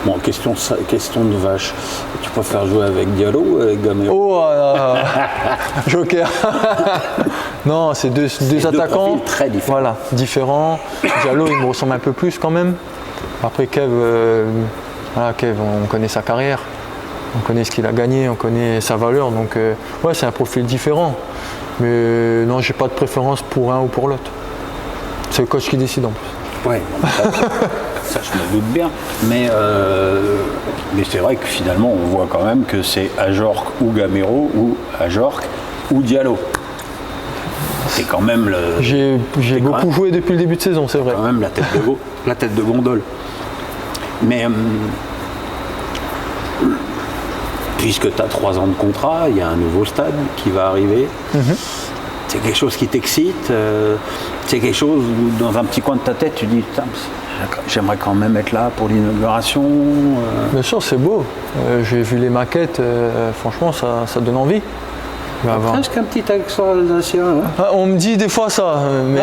Bon, question de vache. Tu préfères jouer avec Diallo ou avec Gamero? Oh, Joker. Non, c'est deux attaquants très différents. Voilà, différents. Diallo, il me ressemble un peu plus quand même. Après Kev, on connaît sa carrière. On connaît ce qu'il a gagné, on connaît sa valeur. Donc, ouais, c'est un profil différent. Mais non, j'ai pas de préférence pour un ou pour l'autre. C'est le coach qui décide en plus. Ouais, ça je me doute bien. Mais c'est vrai que finalement, on voit quand même que c'est Ajorc ou Gamero ou Ajorc ou Diallo. C'est quand même le. J'ai beaucoup joué depuis le début de saison, c'est vrai. Quand même la tête de gondole. Mais puisque tu as 3 ans de contrat, il y a un nouveau stade qui va arriver. C'est quelque chose qui t'excite. C'est quelque chose où dans un petit coin de ta tête, tu dis putain, j'aimerais quand même être là pour l'inauguration. Bien sûr, c'est beau. J'ai vu les maquettes, franchement, ça donne envie. Presque un petit accent alsacien. Hein. Ah, on me dit des fois ça, mais.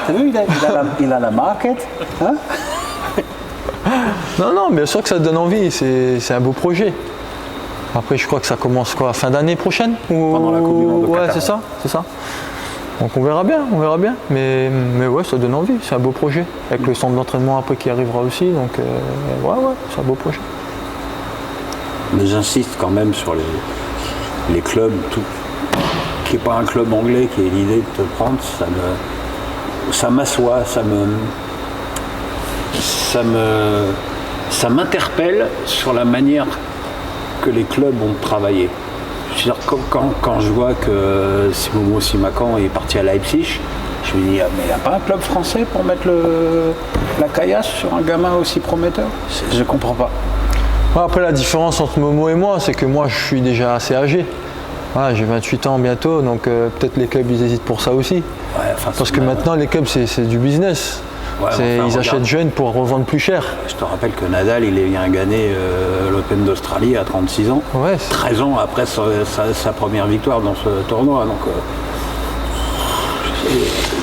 T'as vu, il a la maquette. Hein. Non, bien sûr que ça donne envie, c'est un beau projet. Après, je crois que ça commence quoi, fin d'année prochaine Pendant la Coupe du Monde au Qatar. Ouais, c'est ça. Donc on verra bien. Mais ouais, ça donne envie, c'est un beau projet. Avec le centre d'entraînement après qui arrivera aussi, donc ouais, c'est un beau projet. Mais j'insiste quand même sur les clubs, tout, qui n'est pas un club anglais, qui est l'idée de te prendre, ça m'assoit, ça m'interpelle sur la manière que les clubs ont travaillé. Je veux dire, quand je vois que Momo Simakan est parti à Leipzig, je me dis, mais il n'y a pas un club français pour mettre la caillasse sur un gamin aussi prometteur? Je ne comprends pas. Après, la différence entre Momo et moi, c'est que moi, je suis déjà assez âgé. Voilà, j'ai 28 ans bientôt, donc peut-être les clubs, ils hésitent pour ça aussi. Ouais, parce que maintenant, les clubs, c'est du business. Ouais, ils achètent jeunes pour revendre plus cher. Je te rappelle que Nadal, il vient gagner l'Open d'Australie à 36 ans, 13 ans après sa première victoire dans ce tournoi. Donc,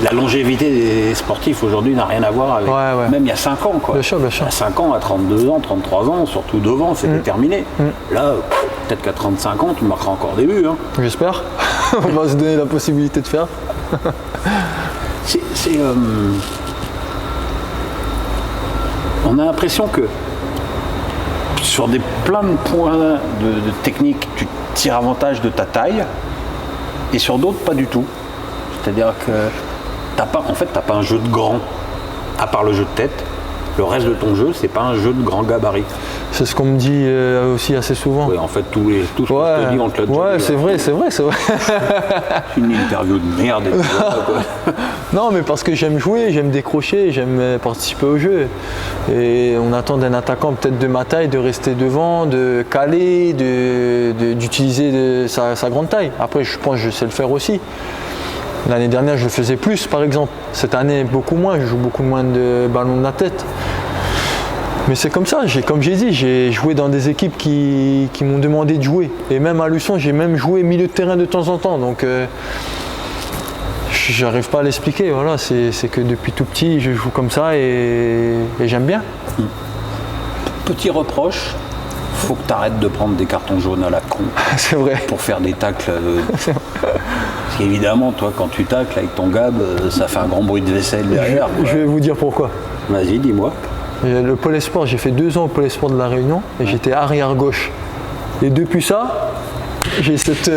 la longévité des sportifs aujourd'hui n'a rien à voir avec même il y a 5 ans. Quoi. Bien sûr. Il y a 5 ans, à 32 ans, 33 ans, surtout devant, c'était terminé. Là, peut-être qu'à 35 ans, tu marqueras encore des buts. Hein. J'espère. On va se donner la possibilité de faire. On a l'impression que sur plein de points de technique, tu tires avantage de ta taille et sur d'autres, pas du tout. C'est-à-dire que t'as pas un jeu de grand, à part le jeu de tête. Le reste de ton jeu, c'est pas un jeu de grand gabarit. C'est ce qu'on me dit aussi assez souvent. Oui, en fait, tout ce qu'on te dit, on te l'a dit. Ouais, c'est vrai. Une interview de merde. Non, mais parce que j'aime jouer, j'aime décrocher, j'aime participer au jeu. Et on attend d'un attaquant peut-être de ma taille de rester devant, de caler, d'utiliser sa grande taille. Après, je pense que je sais le faire aussi. L'année dernière, je le faisais plus, par exemple. Cette année, beaucoup moins. Je joue beaucoup moins de ballons de la tête. Mais c'est comme ça. Comme j'ai dit, j'ai joué dans des équipes qui m'ont demandé de jouer. Et même à Luçon, j'ai même joué milieu de terrain de temps en temps. Donc, j'arrive pas à l'expliquer. Voilà, c'est que depuis tout petit, je joue comme ça et j'aime bien. Petit reproche. Faut que tu arrêtes de prendre des cartons jaunes à la con. C'est vrai. Pour faire des tacles. Parce qu'évidemment, toi, quand tu tacles avec ton gab, ça fait un grand bruit de vaisselle derrière. Je vais vous dire pourquoi. Vas-y, dis-moi. Le Pôle Espoir, j'ai fait 2 ans au Pôle Espoir de La Réunion et j'étais arrière gauche. Et depuis ça, j'ai cet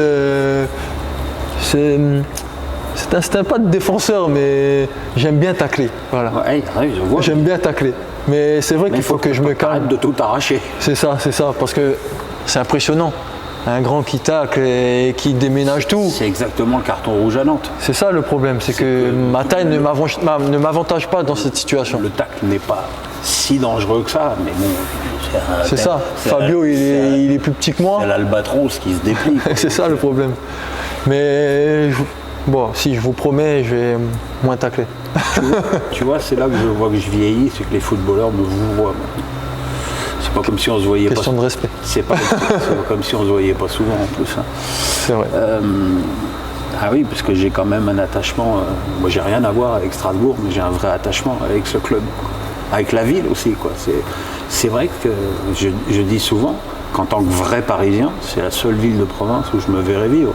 instinct pas de défenseur, mais j'aime bien tacler. Voilà. Ouais, je vois. J'aime bien tacler. Mais c'est vrai qu'il faut que je me calme. Arrête de tout arracher. C'est ça, parce que c'est impressionnant. Un grand qui tacle et qui déménage tout. C'est exactement le carton rouge à Nantes. C'est ça le problème, c'est que ma taille ne m'avantage pas dans cette situation. Le tacle n'est pas si dangereux que ça, mais bon. C'est ça. Fabio, il est plus petit que moi. C'est l'albatros qui se déplie. C'est ça le problème. Mais bon, si je vous promets, je vais moins tacler. Tu vois, c'est là que je vois que je vieillis, c'est que les footballeurs me vous voient. C'est pas comme si on se voyait Question de respect. C'est pas comme si on se voyait pas souvent en plus. Hein. C'est vrai. Ah oui, parce que j'ai quand même un attachement. Moi, j'ai rien à voir avec Strasbourg, mais j'ai un vrai attachement avec ce club, avec la ville aussi, quoi. c'est vrai que je dis souvent qu'en tant que vrai Parisien, c'est la seule ville de province où je me verrais vivre.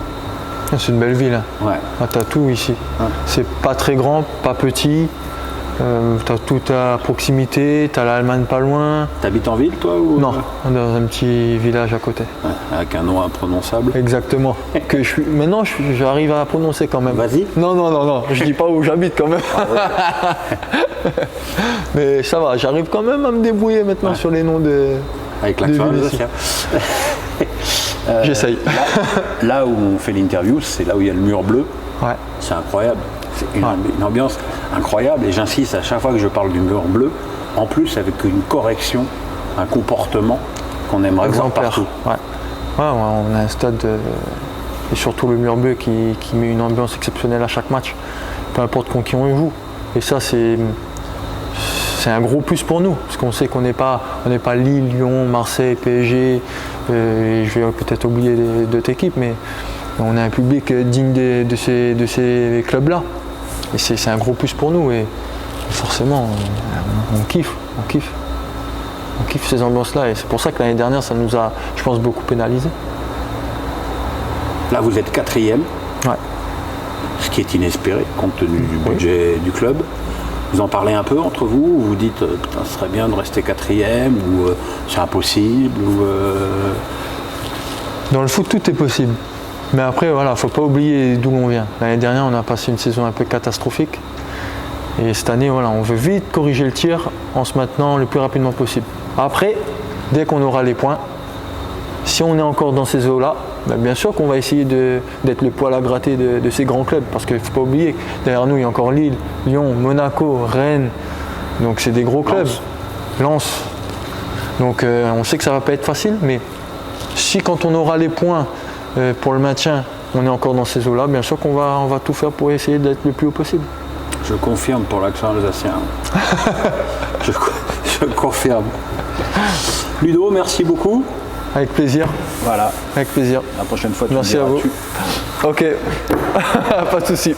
C'est une belle ville. Hein. Ouais. Ah, t'as tout ici. Ouais. C'est pas très grand, pas petit. T'as tout à proximité, t'as l'Allemagne pas loin. T'habites en ville, toi ou... Non, dans un petit village à côté. Ouais, avec un nom imprononçable. Exactement. Maintenant, j'arrive à prononcer quand même. Vas-y. Non, je dis pas où j'habite quand même. Mais ça va, j'arrive quand même à me débrouiller maintenant sur les noms de. Avec l'accent alsacien. J'essaye. Là où on fait l'interview, c'est là où il y a le mur bleu. Ouais. C'est incroyable. C'est une ambiance incroyable. Et j'insiste à chaque fois que je parle du mur bleu, en plus avec une correction, un comportement qu'on aimerait voir partout. Ouais. Ouais, on a un stade, et surtout le mur bleu qui met une ambiance exceptionnelle à chaque match, peu importe contre qui on joue. Et ça, c'est un gros plus pour nous, parce qu'on sait qu'on n'est pas Lille, Lyon, Marseille, PSG, et je vais peut-être oublier d'autres équipes, mais on a un public digne de ces clubs-là. Et c'est un gros plus pour nous, et forcément, on kiffe ces ambiances-là, et c'est pour ça que l'année dernière, ça nous a, je pense, beaucoup pénalisé. Là, vous êtes 4e, Ouais. ce qui est inespéré compte tenu du budget du club. Vous en parlez un peu entre vous, ou vous dites putain, ce serait bien de rester 4e, ou c'est impossible, ou Dans le foot, tout est possible. Mais après, voilà, faut pas oublier d'où l'on vient. L'année dernière, on a passé une saison un peu catastrophique. Et cette année, voilà, on veut vite corriger le tir en se maintenant le plus rapidement possible. Après, dès qu'on aura les points, si on est encore dans ces eaux-là, ben bien sûr qu'on va essayer d'être le poil à gratter de ces grands clubs. Parce qu'il ne faut pas oublier que derrière nous, il y a encore Lille, Lyon, Monaco, Rennes. Donc c'est des gros clubs. Lens. Donc on sait que ça ne va pas être facile, mais si quand on aura les points pour le maintien, on est encore dans ces eaux-là, bien sûr qu'on va tout faire pour essayer d'être le plus haut possible. Je confirme pour l'accent alsacien. je confirme. Ludo, merci beaucoup. Avec plaisir. Voilà. Avec plaisir. La prochaine fois, tu Merci à vous. Ok. Pas de souci.